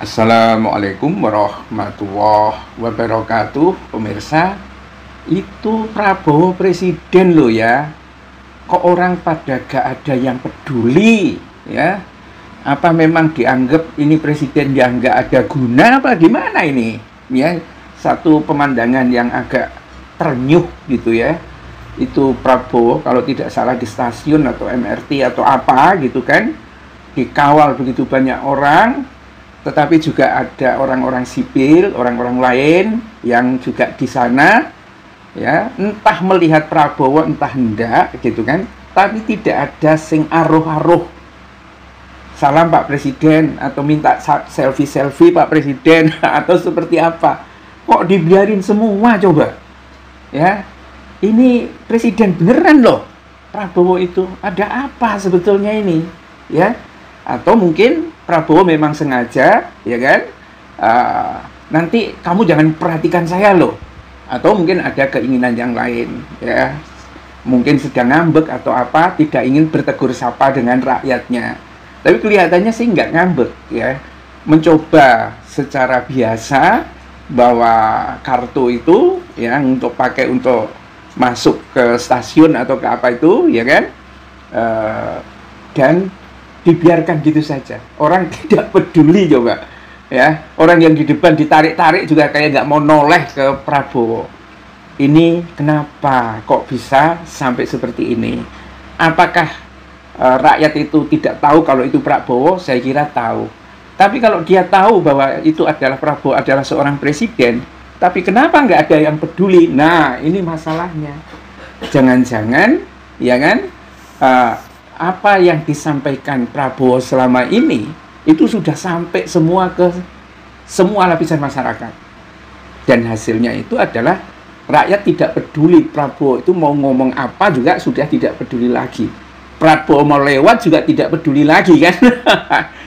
Assalamualaikum warahmatullahi wabarakatuh. Pemirsa, itu Prabowo presiden loh ya. Kok orang pada gak ada yang peduli ya? Apa memang dianggap ini presiden yang gak ada guna apa gimana ini? Ya, satu pemandangan yang agak ternyuh gitu ya. Itu Prabowo kalau tidak salah di stasiun atau MRT atau apa gitu kan, dikawal begitu banyak orang. Tetapi juga ada orang-orang sipil, orang-orang lain yang juga di sana, ya, entah melihat Prabowo, entah enggak, gitu kan. Tapi tidak ada sing aruh-aruh salam Pak Presiden, atau minta selfie-selfie Pak Presiden, atau seperti apa. Kok dibiarin semua coba? Ya, ini presiden beneran loh, Prabowo itu. Ada apa sebetulnya ini? Ya, atau mungkin Prabowo memang sengaja, ya kan? Nanti kamu jangan perhatikan saya loh. Atau mungkin ada keinginan yang lain, ya. Mungkin sedang ngambek atau apa, tidak ingin bertegur sapa dengan rakyatnya. Tapi kelihatannya sih nggak ngambek, ya. Mencoba secara biasa bawa kartu itu, ya, untuk pakai untuk masuk ke stasiun atau ke apa itu, ya kan? Dan dibiarkan gitu saja. Orang tidak peduli coba. Ya, orang yang di depan ditarik-tarik juga kayak nggak mau noleh ke Prabowo. Ini kenapa kok bisa sampai seperti ini? Apakah rakyat itu tidak tahu kalau itu Prabowo? Saya kira tahu. Tapi kalau dia tahu bahwa itu adalah Prabowo, adalah seorang presiden, tapi kenapa nggak ada yang peduli? Nah, ini masalahnya. Jangan-jangan, ya kan? Apa yang disampaikan Prabowo selama ini itu sudah sampai semua ke semua lapisan masyarakat, dan hasilnya itu adalah rakyat tidak peduli. Prabowo itu mau ngomong apa juga sudah tidak peduli lagi. Prabowo mau lewat juga tidak peduli lagi kan.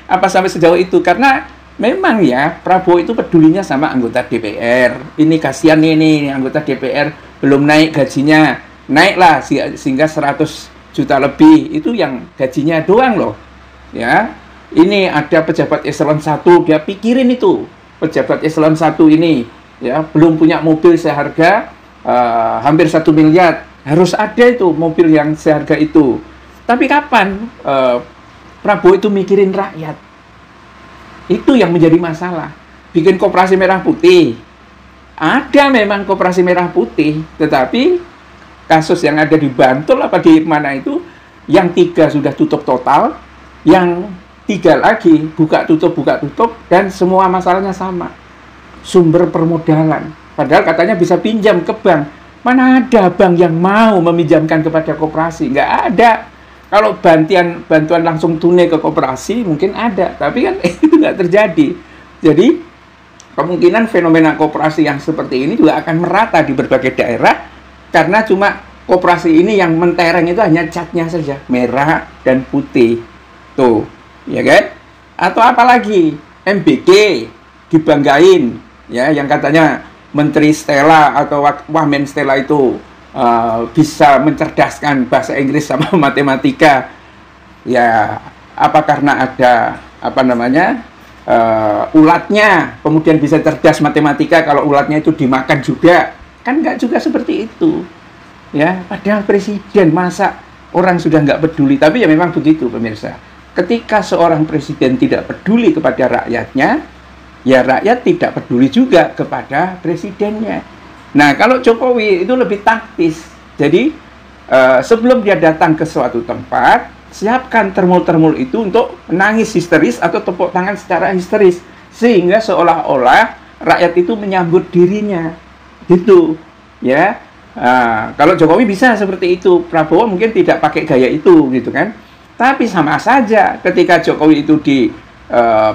Apa sampai sejauh itu? Karena memang ya Prabowo itu pedulinya sama anggota DPR. Ini kasihan ini anggota DPR belum naik gajinya, naiklah sehingga 100 juta lebih, itu yang gajinya doang loh, ya. Ini ada pejabat eselon 1, dia pikirin itu pejabat eselon 1 ini, ya, belum punya mobil seharga hampir 1 miliar, harus ada itu mobil yang seharga itu. Tapi kapan Prabowo itu mikirin rakyat? Itu yang menjadi masalah. Bikin koperasi merah putih, ada memang koperasi merah putih, tetapi kasus yang ada di Bantul apa di mana itu, yang 3 sudah tutup total, yang 3 lagi buka tutup, dan semua masalahnya sama, sumber permodalan. Padahal katanya bisa pinjam ke bank. Mana ada bank yang mau meminjamkan kepada koperasi? Nggak ada. Kalau bantuan langsung tunai ke koperasi mungkin ada, tapi kan itu nggak terjadi. Jadi kemungkinan fenomena koperasi yang seperti ini juga akan merata di berbagai daerah. Karena cuma koperasi ini yang mentereng itu hanya catnya saja, merah dan putih. Tuh, ya kan? Atau apalagi MBG dibanggain, ya, yang katanya Menteri Stella atau Wamen Stella itu bisa mencerdaskan bahasa Inggris sama matematika. Ya, apa karena ada apa namanya? Ulatnya, kemudian bisa cerdas matematika kalau ulatnya itu dimakan juga. Kan nggak juga seperti itu, ya. Padahal presiden, masa orang sudah nggak peduli? Tapi ya memang begitu pemirsa. Ketika seorang presiden tidak peduli kepada rakyatnya, ya rakyat tidak peduli juga kepada presidennya. Nah, kalau Jokowi itu lebih taktis. Jadi sebelum dia datang ke suatu tempat, siapkan termul-termul itu untuk menangis histeris atau tepuk tangan secara histeris, sehingga seolah-olah rakyat itu menyambut dirinya. Gitu, ya. Kalau Jokowi bisa seperti itu, Prabowo mungkin tidak pakai gaya itu, gitu kan. Tapi sama saja ketika Jokowi itu di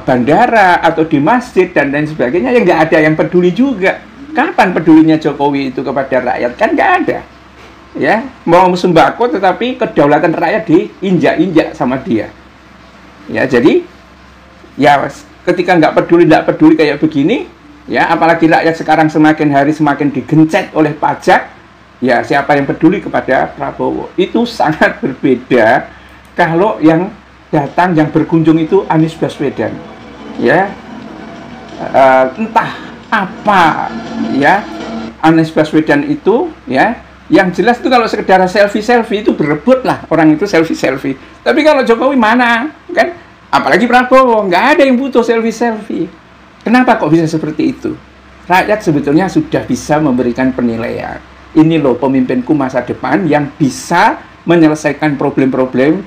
bandara atau di masjid dan lain sebagainya, ya nggak ada yang peduli juga. Kapan pedulinya Jokowi itu kepada rakyat? Kan nggak ada, ya. Mau sembako tetapi kedaulatan rakyat diinjak-injak sama dia, ya. Jadi ya ketika nggak peduli kayak begini, ya, apalagi rakyat sekarang semakin hari semakin digencet oleh pajak, ya, siapa yang peduli kepada Prabowo? Itu sangat berbeda kalau yang datang, yang berkunjung itu Anies Baswedan, ya. entah apa ya Anies Baswedan itu ya, yang jelas itu kalau sekedar selfie itu berebut lah orang itu selfie. Tapi kalau Jokowi mana kan, apalagi Prabowo, nggak ada yang butuh selfie. Kenapa kok bisa seperti itu? Rakyat sebetulnya sudah bisa memberikan penilaian. Ini loh pemimpinku masa depan yang bisa menyelesaikan problem-problem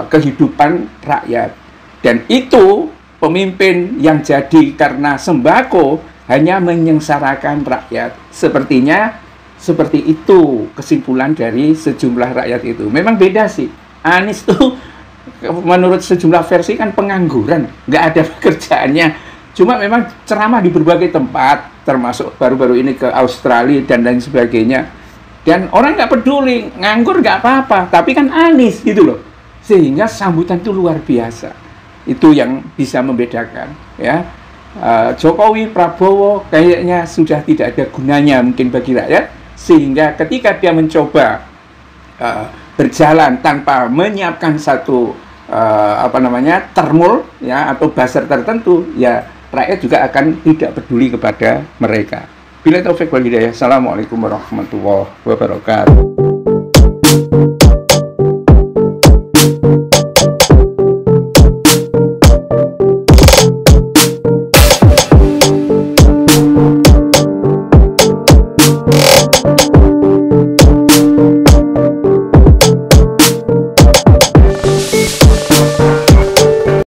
kehidupan rakyat. Dan itu pemimpin yang jadi karena sembako hanya menyengsarakan rakyat. Sepertinya seperti itu kesimpulan dari sejumlah rakyat itu. Memang beda sih. Anies tuh menurut sejumlah versi kan pengangguran, nggak ada pekerjaannya. Cuma memang ceramah di berbagai tempat, termasuk baru-baru ini ke Australia dan lain sebagainya. Dan orang nggak peduli, nganggur nggak apa-apa. Tapi kan Anies gitu loh. Sehingga sambutan itu luar biasa. Itu yang bisa membedakan ya. Jokowi, Prabowo kayaknya sudah tidak ada gunanya mungkin bagi rakyat, sehingga ketika dia mencoba berjalan tanpa menyiapkan satu termul ya atau buzzer tertentu, ya rakyat juga akan tidak peduli kepada mereka. Bila taufik wal hidayah. Assalamualaikum warahmatullahi wabarakatuh.